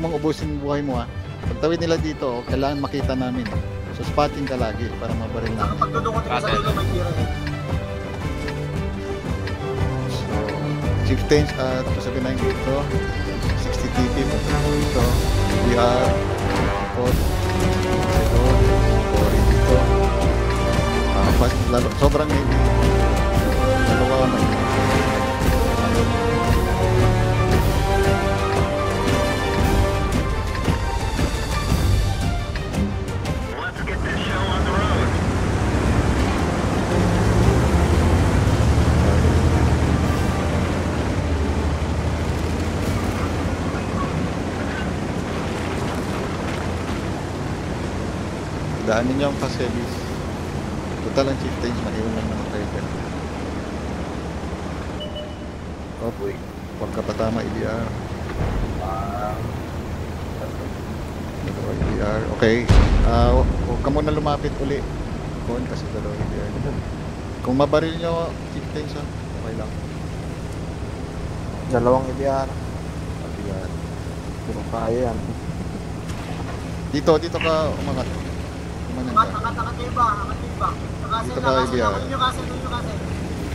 mong ubusin yung buhay mo ha. Pagtawid nila dito, kailangan makita namin. So spotting ka lagi para mabaril namin. Kapag dudukot ka sa dulo, may tira eh. So, chieftains at 279 dito. 60 TP dito. We are code. Dito. Cory dito. Sobrang heavy. Dalawa na. Daanin niyo ang Paselis. Total ang chieftains, maiwan lang naman kayo dyan. Oh boy. Huwag ka patama, EBR. EBR. Okay. Huwag ka muna lumapit uli. Kuhan kasi dalawa EBR. Kung mabaril nyo, chieftains ha. Okay lang. Dalawang EBR. EBR. Pero kaya yan. Dito ka umangat. Angat iba. Dito ka EBR. Doon yung kasi.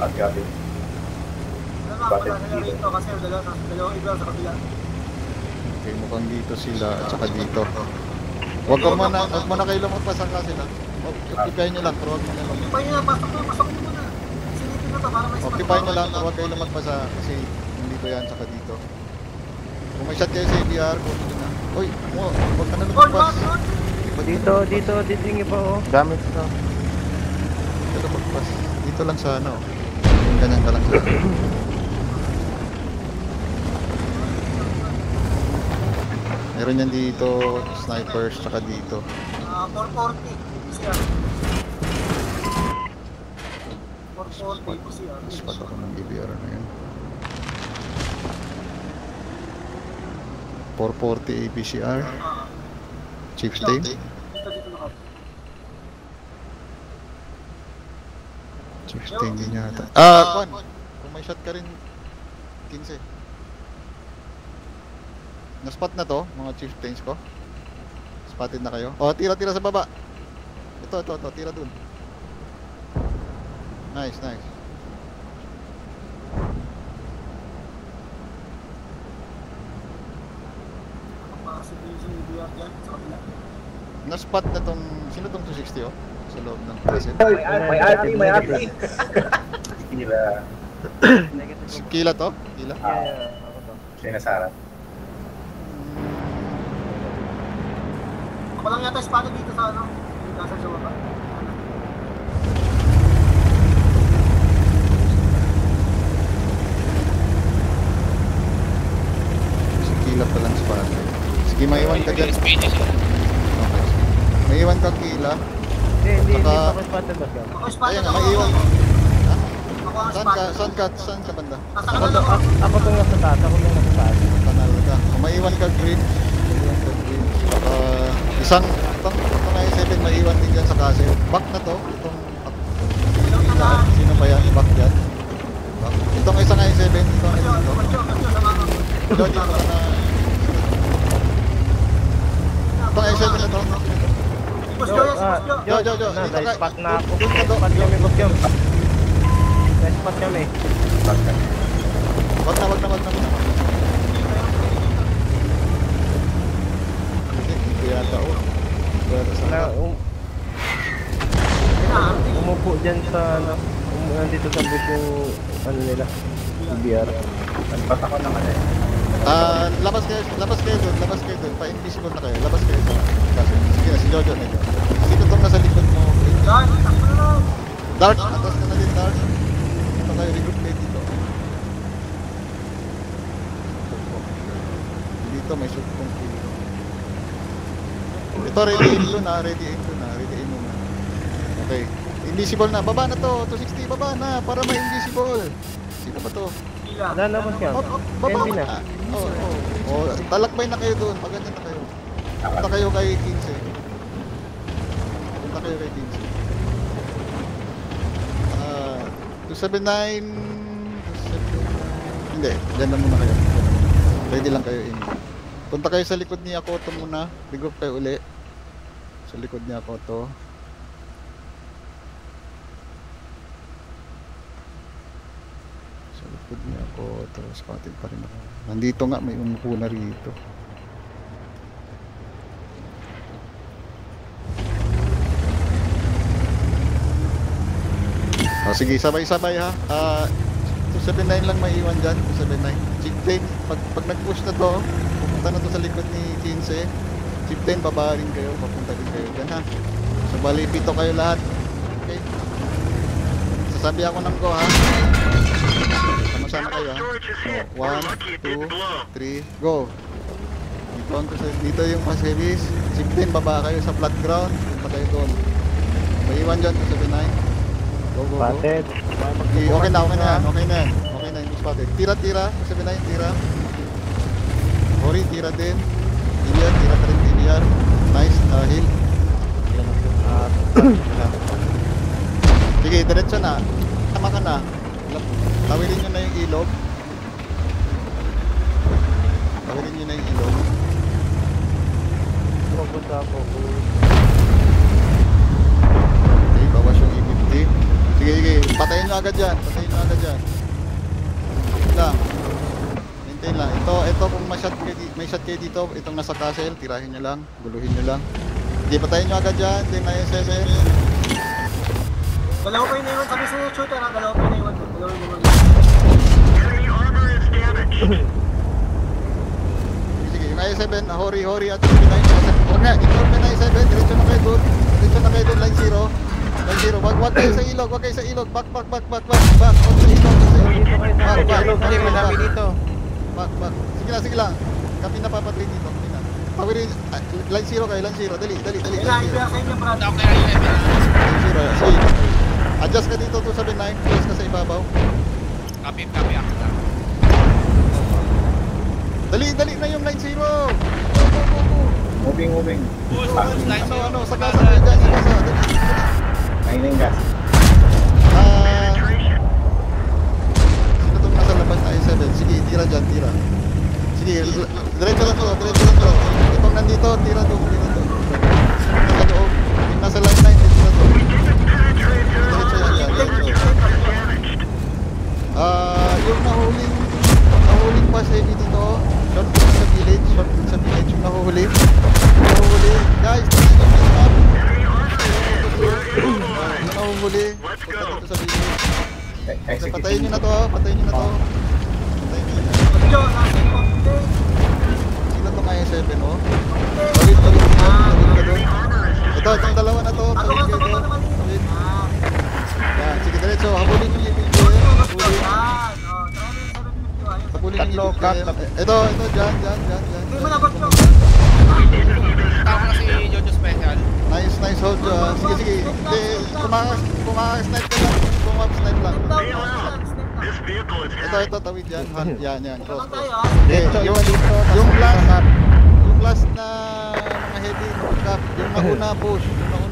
Agad. Dalawa rito kasi dalawang iba sa kabila. Okay, mukhang dito sila at saka dito. Huwag muna kayo lumagpasan ka sila. Occupy nyo lang, pero huwag mo na lang. Occupy nyo lang, pasok mo muna. Silipin na to para may Occupy nyo lang, pero huwag kayo lumagpasa kasi dito yan, saka dito. Kung may shot kayo sa ABR, kunin nyo na. Uy, huwag ka na lumagpas. Dito yung iba oh. Gamit ito. Dito lumagpas. Dito lang sa ano. Ganyan ka lang sa meron yan dito, snipers, tsaka dito. 440 PCR. 440 PCR. Spot ako ng ABR na yun. 440 APCR. Chieftain. Chieftain din yata. Kwan. Kung may shot ka rin, 15. Na-spot na to, mga chieftains ko. Spotted na kayo. Oh, tira sa baba. Ito, tira dun. Nice. Na-spot na tong, sino tong 260 oh? Sa loob ng castle. May RP. Kila. Kila to? Kila? Ako to. Siya nasa harap. Ako lang yata spotted dito sa ano. Nasa sa baba. Si Kila pa lang spotted. Sige, maiwan ka dyan. Okay. Maiwan ka Kila. Hindi Saka- ako spotted ba ka? Ako spotted Ayan, ako. maiwan. Ako ang Saan spotted. ka banda? Nasa Ako kanan to, ako. ako to nasa taas, Kanal ka. Kung maiwan ka green. Itong i7 maiwan din dyan sa castle. Back na to. Itong sino pa yan? Back dyan. Back. Itong isang i7. Itong dito. Dito ka na. Itong i7 na to. Jo. Dito ka. Na-spot na ako. Dito ka to. Na-spot kami, boss yun. Na-spot kami. Wag na. Hindi yata o. Umupo dyan sa ano, nandito sa bus yung ano nila, BR. Nagpat ako ng ano eh. Labas kayo doon. Pa-invisible na kayo. Labas kayo sa kasi. Sige, si Jojo na dyan. Sino tong nasa likod mo? Dart, atas ka na din, Dart. Ito kayo, regroup kayo dito. Dito may shoot kong kill. Ito, ready aim na. Okay. Invisible na. Baba na to. 260, baba na. Para ma-invisible. Sino ba to? Wala na boss yun. Baba Hindi na. Talakbay na kayo doon. Maganda na kayo. Punta kayo kay 15. Punta kayo kay 15. 279. Hindi. Diyan na muna kayo. Ready lang kayo in. Punta kayo sa likod ni Akoto muna. Regroup kayo uli. Sa likod ni Akoto. Sa likod ni Akoto. Spotted pa rin ako. Nandito nga, may umupo na rito. Oh, sige, sabay-sabay ha. 279 lang may iwan dyan. 279. Chip lane, pag nag-push na to, pupunta na to sa likod ni 15. Chip lane, baba rin kayo. Papunta din kayo dyan ha. So, bali, pito kayo lahat. Okay. Sasabi ako ng go ha. Sama-sama kayo ha. So, 1, 2, 3, go. Dito yung mas heavies. Chip lane, baba kayo sa flat ground. Punta kayo doon. May iwan dyan, 279. Go, go, go. Spotted. Okay na, okay na yan. Okay na yan. Okay na yung spotted. Tira, 79, tira. Hori, tira din. Ilian, tira ka rin, Ilian. Nice, heal. Sige, diretso na. Tama ka na. Tawilin nyo na yung ilog. Tawilin nyo na yung ilog. Pupunta ako. Okay, bawas yung E50. Sige, sige. Patayin nyo agad yan. Patayin nyo agad yan. Wait lang. Maintain lang. Ito kung may shot kayo dito, itong nasa castle, tirahin nyo lang. Guluhin nyo lang. Sige, patayin nyo agad yan. Then na yung 7. Dalawa pa yung naiwan. Sabi sa shooter ha, dalawa pa yung naiwan. Dalawa yung naiwan. Sige, yung I7, hori at 59. Huwag nga, ignore mo na I7. Diretso na kayo doon. Diretso na kayo doon, line 0. Line 0, wag kayo sa ilog, wag kayo sa ilog. Back. Huwag sa ilog, Kasi madami dito. Back. Sige lang. Kami na papatrin dito. Kami na. Pawirin, line 0 kayo, line 0. Dali. Kailangan Line ibigay sa inyo, Brad. 0. Sige. Adjust ka dito, 279. Close ka sa ibabaw. Copy ako lang. Dali na yung line 0. Go. Moving. Line Ano, sagasa kayo dyan. Dali. Ayun na yung gas. Sino itong nasa labas na I7? Sige, tira dyan. Sige, diretso lang to. Itong nandito, tira to. Nasa loob. Yung nasa line 9, tira to. Diretso yan. Yung nahuling pass heavy dito, short sa village, yung nahuhuli. Guys, tingnan nyo yung map. Yung nahuhuli, punta dito sa village. Patayin nyo na to. Yo, nasa yung Sino tong I7 oh? Tawid ka doon. Itong dalawa na to, tawid kayo doon. Tawid. Yan, sige diretso, habulin nyo yung PPM. Habulin nyo yung PPM. Ito, dyan. Hindi mo nabot yun. Tama na si Jojo Special. Nice hold dyan. Sige. Kumakasnipe ka lang. Kumakasnipe lang. Ito, tawid yan. Yan, cross. Yung last na mga heavy cap, yung nauna push. Yung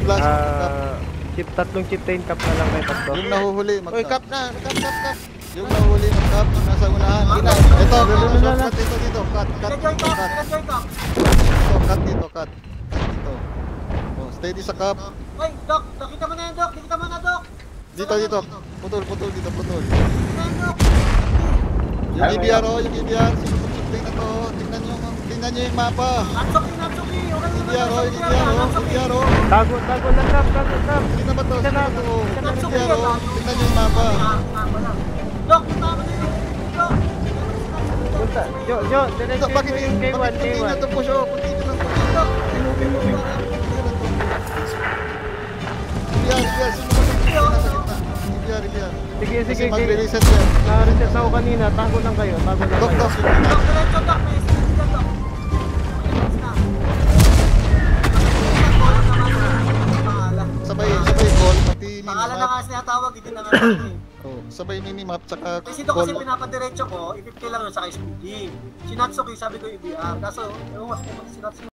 last cap. Chip 10 cap na lang kayo tatlo. Yung nahuhuli, Uy, cap na. Yung nahuhuli mag-cap, yung nasa unahan. Ito, shortcut dito. Cut dito. Oh, steady sa cap. Ay, Doc, nakita mo na yan, Doc. Nakita mo na, Doc. Dito. Putol dito. Nakita mo na yan, Doc. Yung EBR, sinusunod na to. Tingnan nyo yung mapa. Natsuki. Okay na EBR. Tago lang cap. Sino ba to? EBR, tingnan nyo yung mapa. Doc, tama na yun. Doc. Punta. Jo, diretso Bakit mo yung K1. hindi nyo ito push? Continue lang po. EBR, sino ba ito? Nasa gitna. EBR. Sige. Kasi magre-reset yan. Na-reset ako kanina. Tago lang kayo. Dok. Doc, diretso, Doc. May speed ka, Doc. Sabay call, pati Pangalan na minimap. nga sinatawag, hindi na nga. Oh, sabay minimap, tsaka Kasi doon kasi call. pinapadiretso ko, i-50 lang yun sa speedy. Si Natsuki, sabi ko EBR. Kaso, ewan ko, si Natsuki.